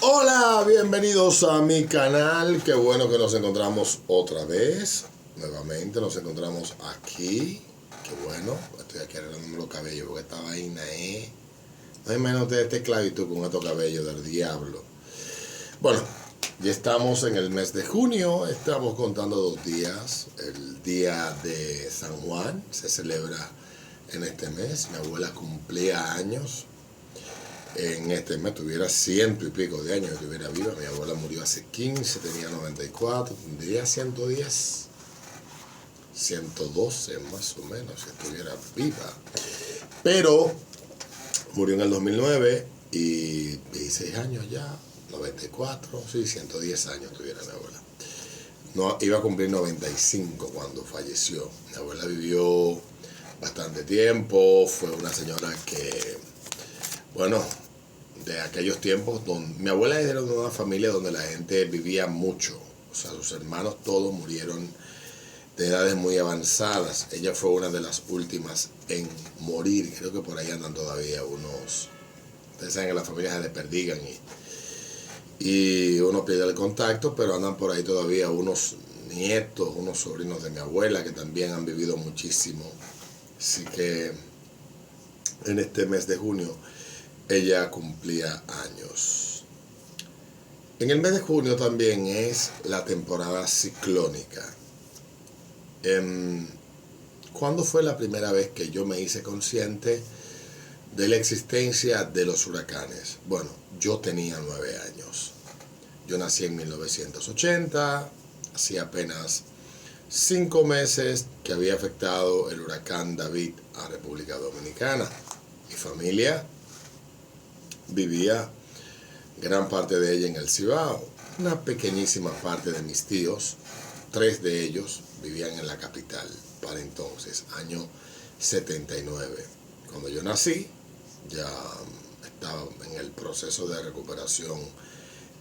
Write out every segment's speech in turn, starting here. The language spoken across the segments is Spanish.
Hola, bienvenidos a mi canal. Qué bueno que nos encontramos otra vez. Nuevamente nos encontramos aquí. Qué bueno. Estoy aquí arreglándome los cabellos porque esta vaina es... No imagino ustedes esta esclavitud con estos cabellos del diablo. Bueno, ya estamos en el mes de junio. Estamos contando 2 días. El día de San Juan se celebra en este mes. Mi abuela cumplía años. En este mes tuviera 100 y pico de años que estuviera viva. Mi abuela murió hace 15, tenía 94, tendría 110, 112 más o menos si estuviera viva. Pero murió en el 2009 y 16 años ya, 94, sí, 110 años tuviera mi abuela. No, iba a cumplir 95 cuando falleció. Mi abuela vivió bastante tiempo, fue una señora que, bueno, de aquellos tiempos, mi abuela era de una familia donde la gente vivía mucho, o sea, sus hermanos todos murieron de edades muy avanzadas. Ella fue una de las últimas en morir. Creo que por ahí andan todavía unos, ustedes saben que las familias se desperdigan y uno pierde el contacto, pero andan por ahí todavía unos nietos, unos sobrinos de mi abuela que también han vivido muchísimo. Así que en este mes de junio ella cumplía años. En el mes de junio también es la temporada ciclónica. ¿Cuándo fue la primera vez que yo me hice consciente de la existencia de los huracanes? Bueno, yo tenía 9 años. Yo nací en 1980, hacía apenas 5 meses que había afectado el huracán David a República Dominicana. Mi familia vivía gran parte de ella en el Cibao. Una pequeñísima parte de mis tíos, 3 de ellos, vivían en la capital para entonces, año 79. Cuando yo nací, ya estaba en el proceso de recuperación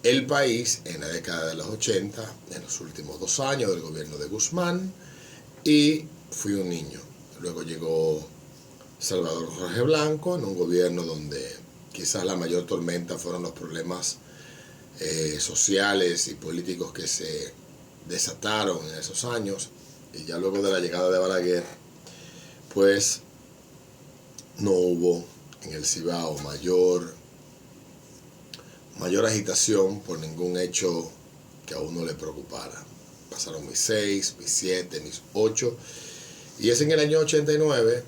el país en la década de los 80, en los últimos 2 años del gobierno de Guzmán, y fui un niño. Luego llegó Salvador Jorge Blanco en un gobierno donde quizás la mayor tormenta fueron los problemas sociales y políticos que se desataron en esos años. Y ya luego de la llegada de Balaguer, pues no hubo en el Cibao mayor agitación por ningún hecho que a uno le preocupara. Pasaron mis 6, mis 7, mis 8, y es en el año 89,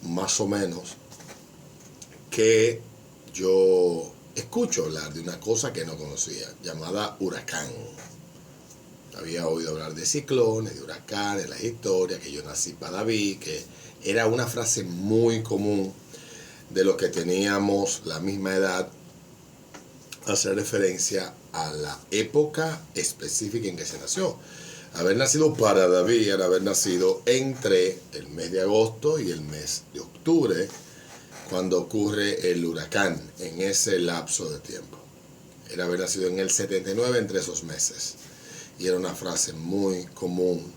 más o menos, que yo escucho hablar de una cosa que no conocía, llamada huracán. Había oído hablar de ciclones, de huracanes, las historias, que yo nací para David, que era una frase muy común de los que teníamos la misma edad, hacer referencia a la época específica en que se nació. Haber nacido para David era haber nacido entre el mes de agosto y el mes de octubre, cuando ocurre el huracán, en ese lapso de tiempo. Era haber nacido en el 79 entre esos meses. Y era una frase muy común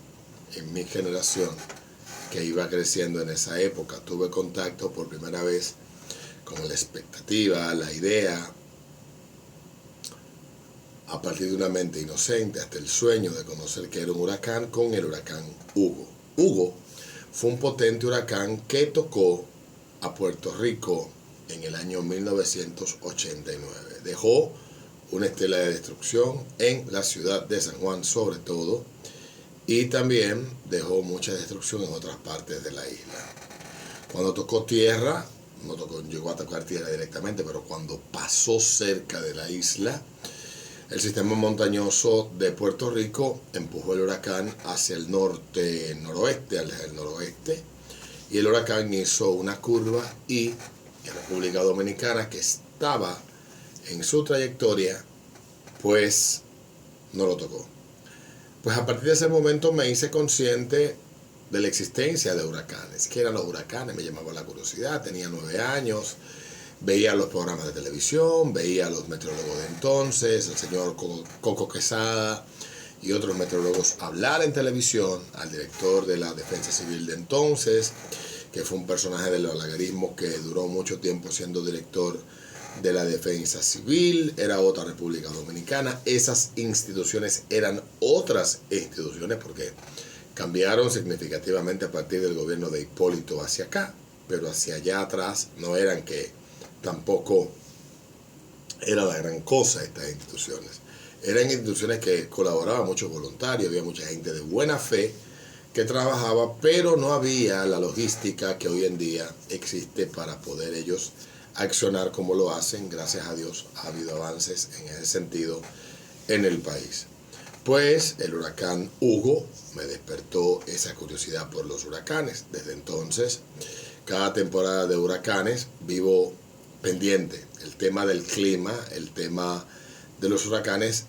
en mi generación que iba creciendo en esa época. Tuve contacto por primera vez con la expectativa, la idea, a partir de una mente inocente, hasta el sueño de conocer que era un huracán, con el huracán Hugo. Hugo fue un potente huracán que tocó a Puerto Rico en el año 1989. Dejó una estela de destrucción en la ciudad de San Juan sobre todo, y también dejó mucha destrucción en otras partes de la isla. Cuando tocó tierra, llegó a tocar tierra directamente, pero cuando pasó cerca de la isla, el sistema montañoso de Puerto Rico empujó el huracán hacia el norte-noroeste, hacia el noroeste, y el huracán hizo una curva y en República Dominicana, que estaba en su trayectoria, pues no lo tocó. Pues a partir de ese momento me hice consciente de la existencia de huracanes. ¿Qué eran los huracanes? Me llamaba la curiosidad. Tenía 9 años, veía los programas de televisión, veía a los meteorólogos de entonces, el señor Coco Quesada y otros meteorólogos hablar en televisión, al director de la Defensa Civil de entonces, que fue un personaje del balaguerismo que duró mucho tiempo siendo director de la Defensa Civil era otra República Dominicana. Esas instituciones eran otras instituciones porque cambiaron significativamente a partir del gobierno de Hipólito hacia acá, pero hacia allá atrás no eran, que tampoco era la gran cosa estas instituciones. Eran instituciones que colaboraban muchos voluntarios, había mucha gente de buena fe que trabajaba, pero no había la logística que hoy en día existe para poder ellos accionar como lo hacen. Gracias a Dios ha habido avances en ese sentido en el país. Pues el huracán Hugo me despertó esa curiosidad por los huracanes. Desde entonces, cada temporada de huracanes vivo pendiente. El tema del clima, el tema de los huracanes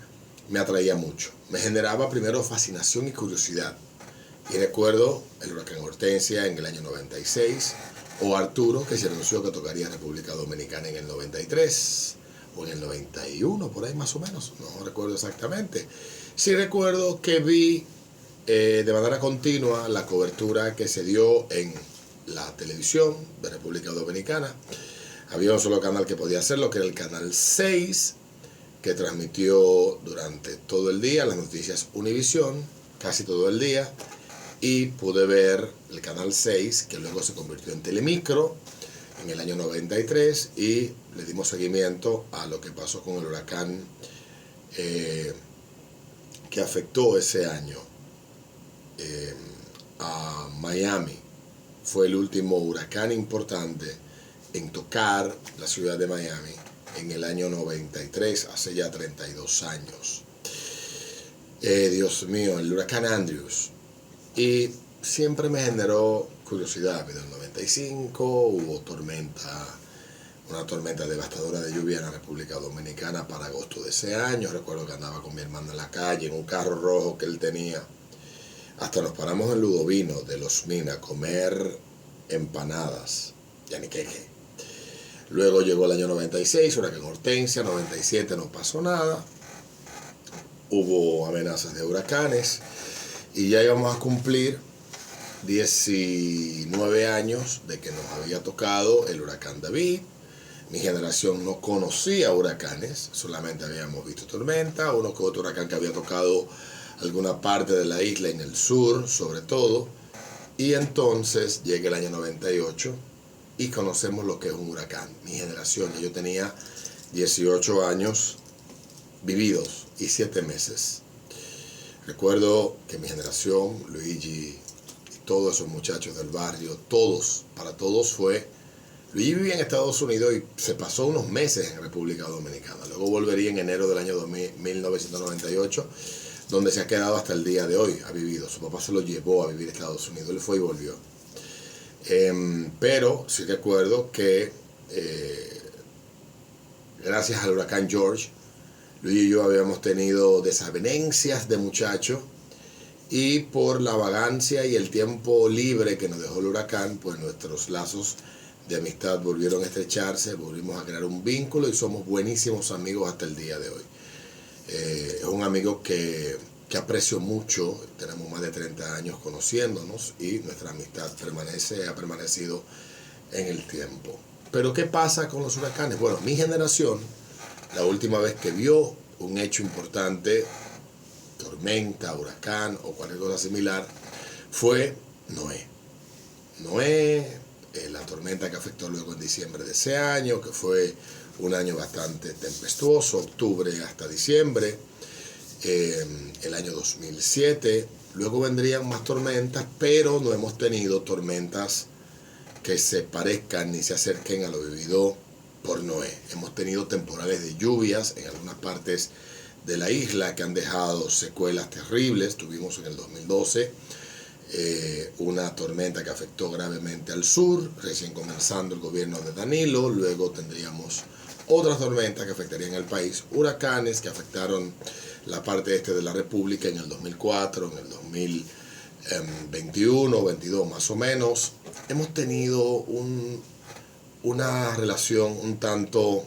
me atraía mucho. Me generaba primero fascinación y curiosidad. Y recuerdo el huracán Hortensia en el año 96, o Arturo, que se anunció que tocaría República Dominicana en el 93, o en el 91, por ahí más o menos, no recuerdo exactamente. Sí recuerdo que vi de manera continua la cobertura que se dio en la televisión de República Dominicana. Había un solo canal que podía hacerlo, que era el canal 6, que transmitió durante todo el día las noticias Univisión, casi todo el día, y pude ver el canal 6, que luego se convirtió en Telemicro en el año 93, y le dimos seguimiento a lo que pasó con el huracán que afectó ese año a Miami. Fue el último huracán importante en tocar la ciudad de Miami en el año 93, hace ya 32 años. Dios mío, el huracán Andrews. Y siempre me generó curiosidad. En el 95 hubo una tormenta devastadora de lluvia en la República Dominicana para agosto de ese año. Recuerdo que andaba con mi hermano en la calle, en un carro rojo que él tenía. Hasta nos paramos en Ludovino de Los Minas a comer empanadas, yaniqueque. Luego llegó el año 96, huracán Hortensia, 97 no pasó nada. Hubo amenazas de huracanes y ya íbamos a cumplir 19 años de que nos había tocado el huracán David. Mi generación no conocía huracanes, solamente habíamos visto tormenta, uno que otro huracán que había tocado alguna parte de la isla en el sur, sobre todo. Y entonces llega el año 98 y conocemos lo que es un huracán. Mi generación, yo tenía 18 años vividos y 7 meses. Recuerdo que mi generación, Luigi y todos esos muchachos del barrio, para todos fue... Luigi vivía en Estados Unidos y se pasó unos meses en República Dominicana. Luego volvería en enero del año 1998, donde se ha quedado hasta el día de hoy, ha vivido. Su papá se lo llevó a vivir a Estados Unidos, él fue y volvió. Pero sí recuerdo que gracias al huracán George, Luis y yo habíamos tenido desavenencias de muchacho, y por la vagancia y el tiempo libre que nos dejó el huracán, pues nuestros lazos de amistad volvieron a estrecharse, volvimos a crear un vínculo y somos buenísimos amigos hasta el día de hoy. Es un amigo que aprecio mucho, tenemos más de 30 años conociéndonos y nuestra amistad ha permanecido en el tiempo. Pero ¿qué pasa con los huracanes? Bueno, mi generación, la última vez que vio un hecho importante, tormenta, huracán o cualquier cosa similar, fue Noé. Noé, la tormenta que afectó luego en diciembre de ese año, que fue un año bastante tempestuoso, octubre hasta diciembre, el año 2007. Luego vendrían más tormentas, pero no hemos tenido tormentas que se parezcan ni se acerquen a lo vivido por Noé. Hemos tenido temporales de lluvias en algunas partes de la isla que han dejado secuelas terribles. Tuvimos en el 2012 una tormenta que afectó gravemente al sur, recién comenzando el gobierno de Danilo. Luego tendríamos otras tormentas que afectarían al país, huracanes que afectaron la parte este de la República en el 2004, en el 2021, 22 más o menos. Hemos tenido una relación un tanto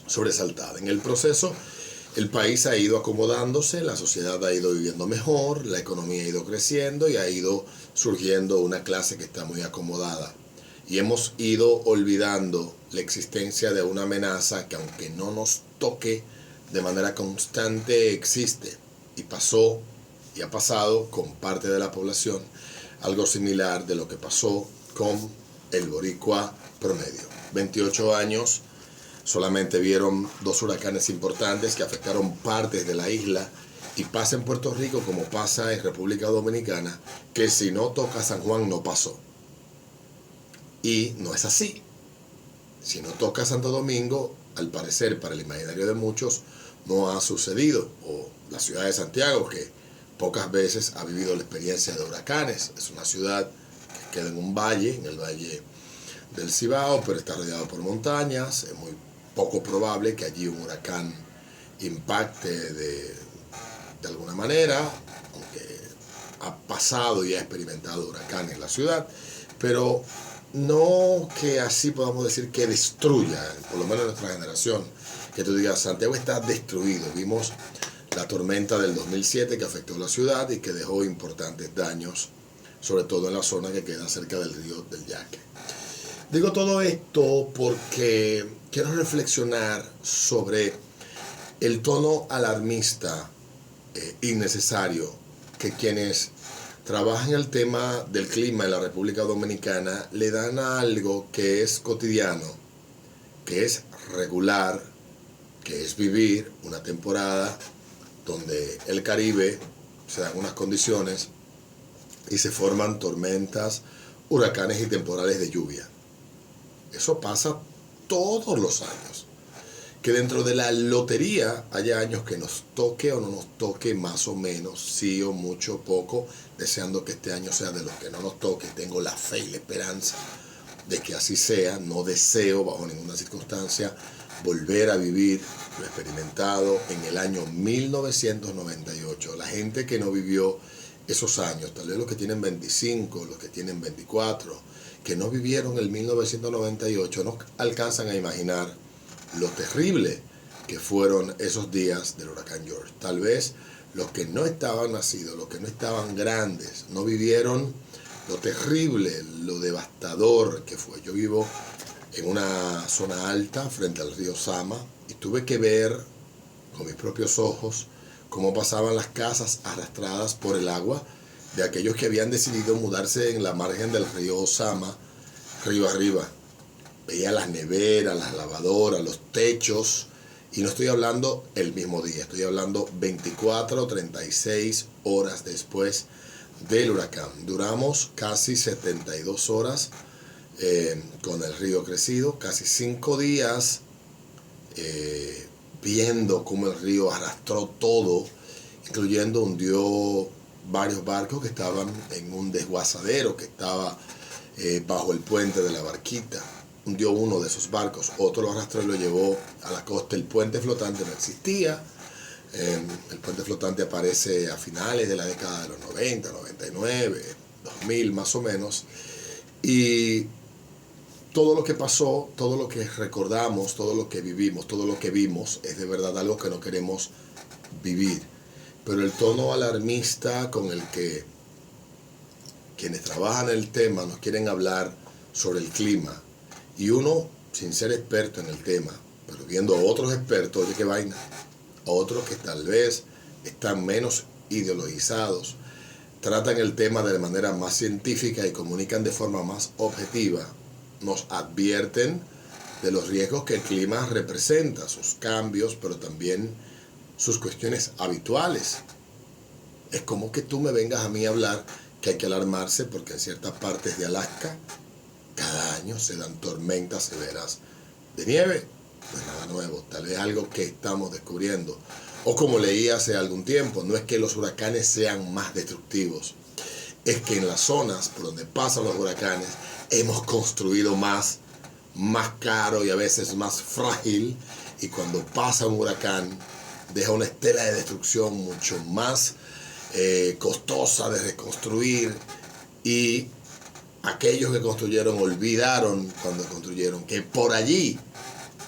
sobresaltada. En el proceso, el país ha ido acomodándose, la sociedad ha ido viviendo mejor, la economía ha ido creciendo y ha ido surgiendo una clase que está muy acomodada. Y hemos ido olvidando la existencia de una amenaza que, aunque no nos toque de manera constante, existe. Y pasó y ha pasado con parte de la población algo similar de lo que pasó con el boricua promedio. 28 años, solamente vieron 2 huracanes importantes que afectaron partes de la isla, y pasa en Puerto Rico como pasa en República Dominicana, que si no toca San Juan no pasó. Y no es así. Si no toca Santo Domingo, al parecer para el imaginario de muchos no ha sucedido. O la ciudad de Santiago, que pocas veces ha vivido la experiencia de huracanes. Es una ciudad que queda en un valle, en el valle del Cibao, pero está rodeado por montañas. Es muy poco probable que allí un huracán impacte de alguna manera, aunque ha pasado y ha experimentado huracanes en la ciudad, pero no que así podamos decir que destruya, por lo menos nuestra generación, que tú digas, Santiago está destruido. Vimos la tormenta del 2007 que afectó la ciudad y que dejó importantes daños, sobre todo en la zona que queda cerca del río del Yaque. Digo todo esto porque quiero reflexionar sobre el tono alarmista innecesario que quienes trabajan el tema del clima en la República Dominicana le dan a algo que es cotidiano, que es regular, que es vivir una temporada donde el Caribe se dan unas condiciones y se forman tormentas, huracanes y temporales de lluvia. Eso pasa todos los años. Que dentro de la lotería haya años que nos toque o no nos toque, más o menos, sí o mucho, poco, deseando que este año sea de los que no nos toque. Tengo la fe y la esperanza de que así sea. No deseo bajo ninguna circunstancia volver a vivir lo experimentado en el año 1998. La gente que no vivió esos años, tal vez los que tienen 25, los que tienen 24, que no vivieron el 1998, no alcanzan a imaginar lo terrible que fueron esos días del huracán George. Tal vez los que no estaban nacidos, los que no estaban grandes, no vivieron lo terrible, lo devastador que fue. Yo vivo en una zona alta frente al río Sama y tuve que ver con mis propios ojos cómo pasaban las casas arrastradas por el agua de aquellos que habían decidido mudarse en la margen del río Sama, río arriba. Veía las neveras, las lavadoras, los techos, y no estoy hablando el mismo día, estoy hablando 24 o 36 horas después del huracán. Duramos casi 72 horas con el río crecido, casi 5 días viendo cómo el río arrastró todo, incluyendo hundió varios barcos que estaban en un desguazadero que estaba bajo el puente de la Barquita. Hundió uno de esos barcos, otro lo arrastró y lo llevó a la costa. El puente flotante no existía. El puente flotante aparece a finales de la década de los 90, 99, 2000 más o menos. Y todo lo que pasó, todo lo que recordamos, todo lo que vivimos, todo lo que vimos, es de verdad algo que no queremos vivir. Pero el tono alarmista con el que quienes trabajan el tema nos quieren hablar sobre el clima, y uno, sin ser experto en el tema, pero viendo a otros expertos, oye, qué vaina, a otros que tal vez están menos ideologizados, tratan el tema de manera más científica y comunican de forma más objetiva, nos advierten de los riesgos que el clima representa, sus cambios, pero también sus cuestiones habituales. Es como que tú me vengas a mí a hablar que hay que alarmarse porque en ciertas partes de Alaska cada año se dan tormentas severas de nieve. No es nada nuevo, tal vez algo que estamos descubriendo. O como leí hace algún tiempo, no es que los huracanes sean más destructivos, es que en las zonas por donde pasan los huracanes hemos construido más caro y a veces más frágil, y cuando pasa un huracán deja una estela de destrucción mucho más costosa de reconstruir, y aquellos que construyeron olvidaron cuando construyeron que por allí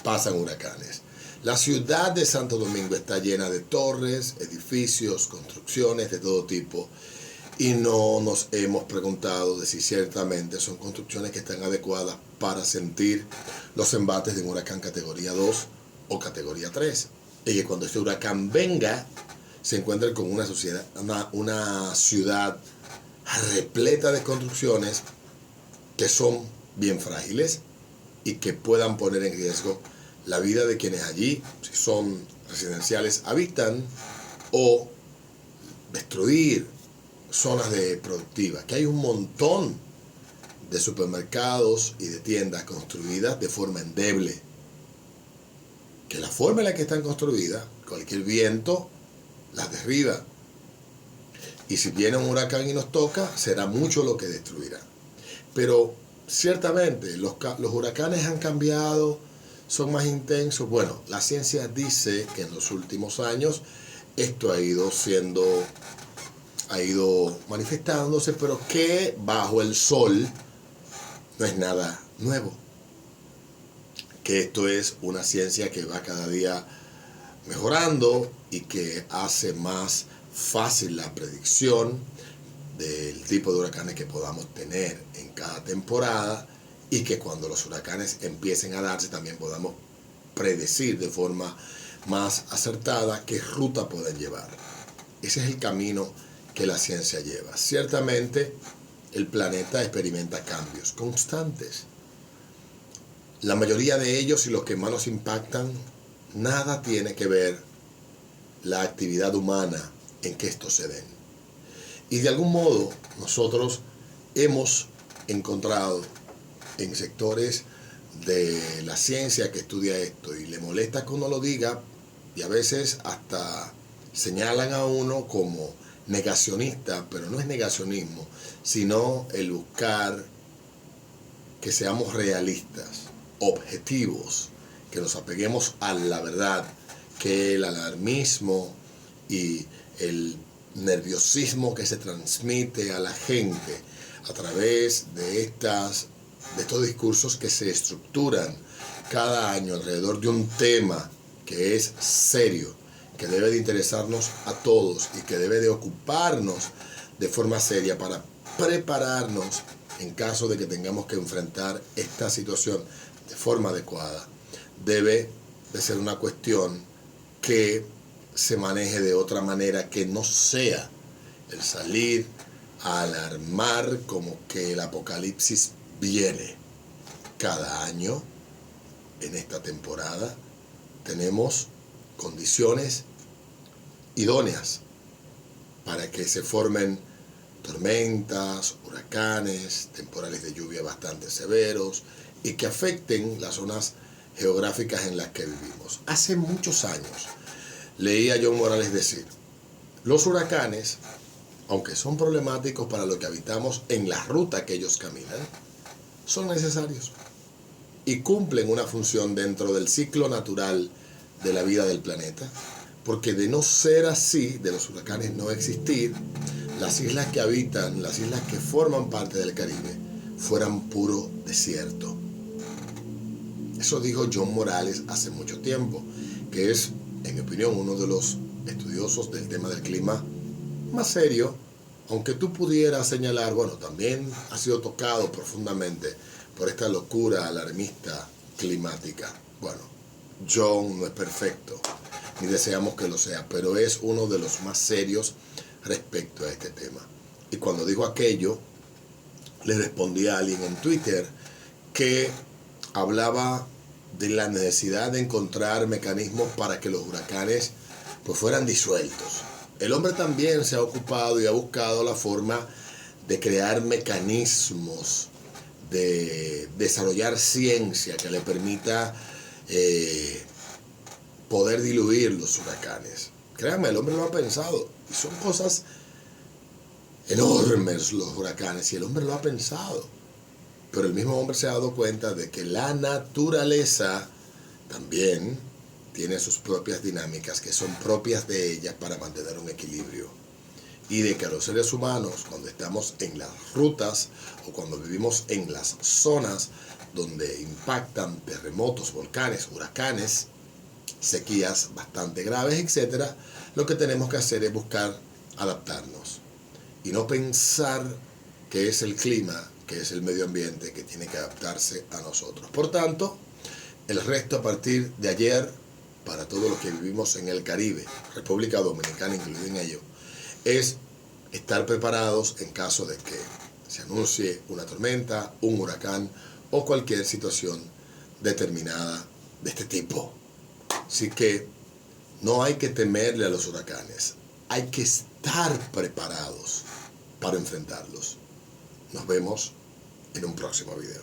pasan huracanes. La ciudad de Santo Domingo está llena de torres, edificios, construcciones de todo tipo, y no nos hemos preguntado de si ciertamente son construcciones que están adecuadas para sentir los embates de un huracán categoría 2 o categoría 3. Y que cuando este huracán venga, se encuentre con una ciudad repleta de construcciones que son bien frágiles y que puedan poner en riesgo la vida de quienes allí, si son residenciales, habitan, o destruir zonas productivas, que hay un montón de supermercados y de tiendas construidas de forma endeble, que la forma en la que están construidas, cualquier viento las derriba, y si viene un huracán y nos toca, será mucho lo que destruirá. Pero ciertamente los huracanes han cambiado, son más intensos. Bueno, la ciencia dice que en los últimos años esto ha ido manifestándose, pero que bajo el sol no es nada nuevo. Que esto es una ciencia que va cada día mejorando y que hace más fácil la predicción del tipo de huracanes que podamos tener en cada temporada, y que cuando los huracanes empiecen a darse también podamos predecir de forma más acertada qué ruta pueden llevar. Ese es el camino que la ciencia lleva. Ciertamente el planeta experimenta cambios constantes. La mayoría de ellos, y los que más nos impactan, nada tiene que ver la actividad humana en que estos se den. Y de algún modo nosotros hemos encontrado en sectores de la ciencia que estudia esto, y le molesta que uno lo diga, y a veces hasta señalan a uno como negacionista, pero no es negacionismo, sino el buscar que seamos realistas, objetivos, que nos apeguemos a la verdad, que el alarmismo y el nerviosismo que se transmite a la gente a través de estos discursos que se estructuran cada año alrededor de un tema que es serio, que debe de interesarnos a todos y que debe de ocuparnos de forma seria para prepararnos en caso de que tengamos que enfrentar esta situación de forma adecuada. Debe de ser una cuestión que se maneje de otra manera, que no sea el salir a alarmar como que el apocalipsis viene. Cada año, en esta temporada, tenemos condiciones idóneas para que se formen tormentas, huracanes, temporales de lluvia bastante severos y que afecten las zonas geográficas en las que vivimos. Hace muchos años leí a John Morales decir: los huracanes, aunque son problemáticos para los que habitamos en la ruta que ellos caminan, son necesarios y cumplen una función dentro del ciclo natural de la vida del planeta, porque de no ser así, de los huracanes no existir, las islas que habitan, las islas que forman parte del Caribe, fueran puro desierto. Eso dijo John Morales hace mucho tiempo, que es, en mi opinión, uno de los estudiosos del tema del clima más serio, aunque tú pudieras señalar, bueno, también ha sido tocado profundamente por esta locura alarmista climática. Bueno, John no es perfecto, ni deseamos que lo sea, pero es uno de los más serios respecto a este tema. Y cuando dijo aquello, le respondí a alguien en Twitter que hablaba de la necesidad de encontrar mecanismos para que los huracanes pues fueran disueltos. El hombre también se ha ocupado y ha buscado la forma de crear mecanismos, de desarrollar ciencia que le permita poder diluir los huracanes. Créanme, el hombre lo ha pensado, y son cosas enormes los huracanes, y el hombre lo ha pensado. Pero el mismo hombre se ha dado cuenta de que la naturaleza también tiene sus propias dinámicas que son propias de ella para mantener un equilibrio. Y de que los seres humanos, cuando estamos en las rutas o cuando vivimos en las zonas donde impactan terremotos, volcanes, huracanes, sequías bastante graves, etc., lo que tenemos que hacer es buscar adaptarnos. y no pensar que es el clima, que es el medio ambiente que tiene que adaptarse a nosotros. Por tanto, el resto a partir de ayer, para todos los que vivimos en el Caribe, República Dominicana incluido en ello, es estar preparados en caso de que se anuncie una tormenta, un huracán o cualquier situación determinada de este tipo. Así que no hay que temerle a los huracanes, hay que estar preparados para enfrentarlos. Nos vemos en un próximo video.